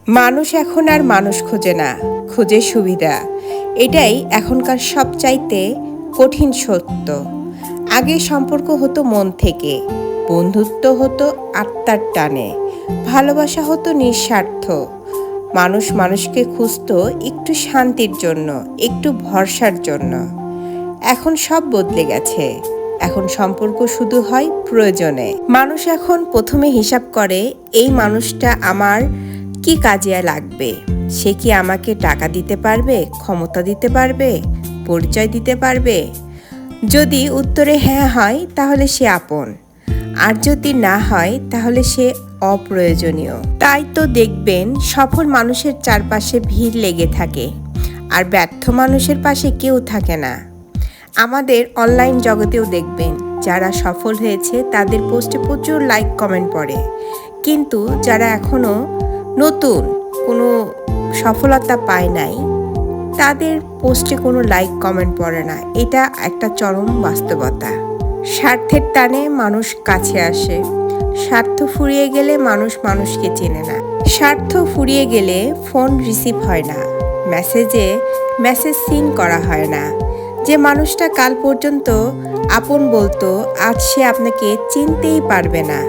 মানুষ এখন আর মানুষ খোঁজে না, খোঁজে সুবিধা। এটাই এখনকার সবচাইতে কঠিন সত্য। আগে সম্পর্ক হতো মন থেকে, বন্ধুত্ব হতো আত্মার টানে, ভালোবাসা হতো নিঃস্বার্থ। মানুষ মানুষকে খুঁজতো একটু শান্তির জন্য, একটু ভরসার জন্য। এখন সব বদলে গেছে। এখন সম্পর্ক শুধু হয় প্রয়োজনে। মানুষ এখন প্রথমে হিসাব করে, এই মানুষটা আমার কি কাজে লাগবে। সে কি আমাকে টাকা দিতে পারবে, ক্ষমতা দিতে পারবে, পরিচয় দিতে পারবে? যদি উত্তরে হ্যাঁ হয় তাহলে সে আপন, আর যদি না হয় তাহলে সে অপ্রয়োজনীয়। তাই তো দেখবেন সফল মানুষের চারপাশে ভিড় লেগে থাকে, আর ব্যর্থ মানুষের পাশে কেউ থাকে না। আমাদের অনলাইন জগতেও দেখবেন যারা সফল হয়েছে তাদের পোস্টে প্রচুর লাইক কমেন্ট পড়ে, কিন্তু যারা এখনও নতুন, কোনো সফলতা পায় নাই, তাদের পোস্টে কোনো লাইক কমেন্ট পড়ে না। এটা একটা চরম বাস্তবতা। স্বার্থের টানে মানুষ কাছে আসে, স্বার্থ ফুরিয়ে গেলে মানুষ মানুষকে চেনে না। স্বার্থ ফুরিয়ে গেলে ফোন রিসিভ হয় না, মেসেজ সিন করা হয় না। যে মানুষটা কাল পর্যন্ত আপন বলতো, আজ সে আপনাকে চিনতেই পারবে না।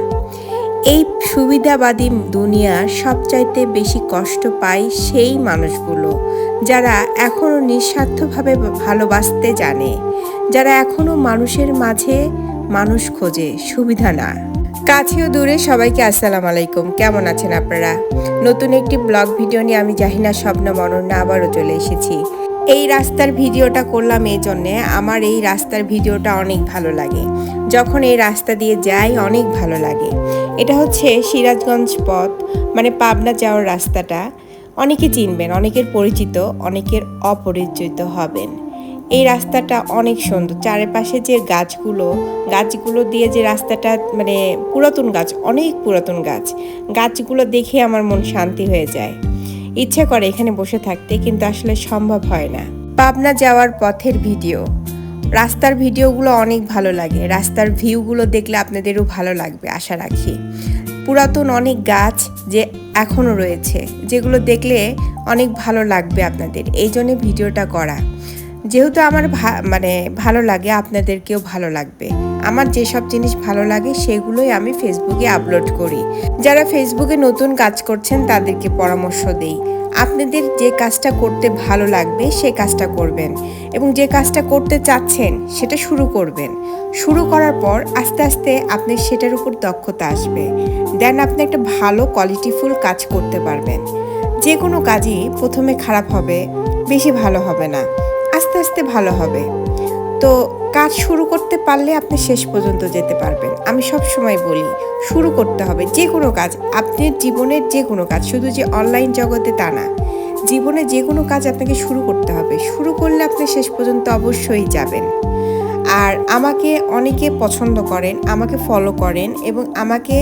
এই সুবিধাবাদী দুনিয়ার সবচাইতে বেশি কষ্ট পায় সেই মানুষগুলো যারা এখনও নিঃস্বার্থভাবে ভালোবাসতে জানে, যারা এখনও মানুষের মাঝে মানুষ খোঁজে, সুবিধা না। কাছেও দূরে সবাইকে আসসালামু আলাইকুম। কেমন আছেন আপনারা? নতুন একটি ব্লগ ভিডিও নিয়ে আমি জাহিনা শবনম অনন্যা আবারও চলে এসেছি। এই রাস্তার ভিডিওটা করলাম এই জন্যে, আমার এই রাস্তার ভিডিওটা অনেক ভালো লাগে। যখন এই রাস্তা দিয়ে যাই অনেক ভালো লাগে। এটা হচ্ছে সিরাজগঞ্জ পথ, মানে পাবনা যাওয়ার রাস্তাটা। অনেকে চিনবেন, অনেকের পরিচিত, অনেকের অপরিচিত হবেন। এই রাস্তাটা অনেক সুন্দর। চারিপাশে যে গাছগুলো দিয়ে যে রাস্তাটা, মানে পুরাতন গাছ, অনেক পুরাতন গাছগুলো দেখে আমার মন শান্তি হয়ে যায়। ইচ্ছে করে এখানে বসে থাকতে, কিন্তু আসলে সম্ভব হয় না। পাবনা যাওয়ার পথের ভিডিও, রাস্তার ভিডিওগুলো অনেক ভালো লাগে। রাস্তার ভিউগুলো দেখলে আপনাদেরও ভালো লাগবে আশা রাখি। পুরাতন অনেক গাছ যে এখনও রয়েছে, যেগুলো দেখলে অনেক ভালো লাগবে আপনাদের, এই জন্যে ভিডিওটা করা। যেহেতু আমার ভালো লাগে, আপনাদেরকেও ভালো লাগবে। আমার যেসব জিনিস ভালো লাগে সেগুলোই আমি ফেসবুকে আপলোড করি। যারা ফেসবুকে নতুন কাজ করছেন তাদেরকে পরামর্শ দেই, আপনাদের যে কাজটা করতে ভালো লাগবে সে কাজটা করবেন, এবং যে কাজটা করতে চাচ্ছেন সেটা শুরু করবেন। শুরু করার পর আস্তে আস্তে আপনি সেটার উপর দক্ষতা আসবে, দেন আপনি একটা ভালো কোয়ালিটিফুল কাজ করতে পারবেন। যে কোনো কাজই প্রথমে খারাপ হবে, বেশি ভালো হবে না, আস্তে আস্তে ভালো হবে। তো কাজ শুরু করতে পারলে আপনি শেষ পর্যন্ত যেতে পারবেন। আমি সব সময় বলি, শুরু করতে হবে যে কোনো কাজ। আপনার জীবনের যে কোনো কাজ, শুধু যে অনলাইন জগতে তা না, জীবনে যে কোনো কাজ আপনাকে শুরু করতে হবে। শুরু করলে আপনি শেষ পর্যন্ত অবশ্যই যাবেন। আর আমাকে অনেকে পছন্দ করেন, আমাকে ফলো করেন, এবং আমাকে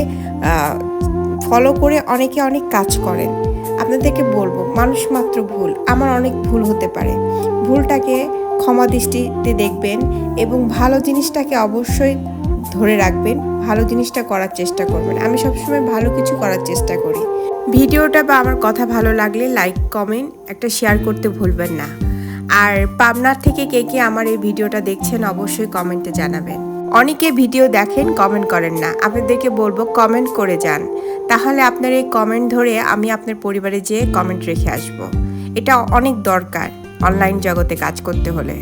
ফলো করে অনেকে অনেক কাজ করেন। আপনাদেরকে বলবো, মানুষ মাত্র ভুল, আমার অনেক ভুল হতে পারে। ভুলটাকে ক্ষমা দৃষ্টিতে দেখবেন, এবং ভালো জিনিসটাকে অবশ্যই ধরে রাখবেন, ভালো জিনিসটা করার চেষ্টা করবেন। আমি সবসময় ভালো কিছু করার চেষ্টা করি। ভিডিওটা বা আমার কথা ভালো লাগলে লাইক, কমেন্ট, একটা শেয়ার করতে ভুলবেন না। আর পাবনার থেকে কে কে আমার এই ভিডিওটা দেখছেন অবশ্যই কমেন্টে জানাবেন। অনেকে ভিডিও দেখেন, কমেন্ট করেন না। আপনাদেরকে বলবো কমেন্ট করে যান, তাহলে আপনার এই কমেন্ট ধরে আমি আপনার পরিবারে যেয়ে কমেন্ট রেখে আসব। এটা অনেক দরকার অনলাইন জগতে কাজ করতে হলে।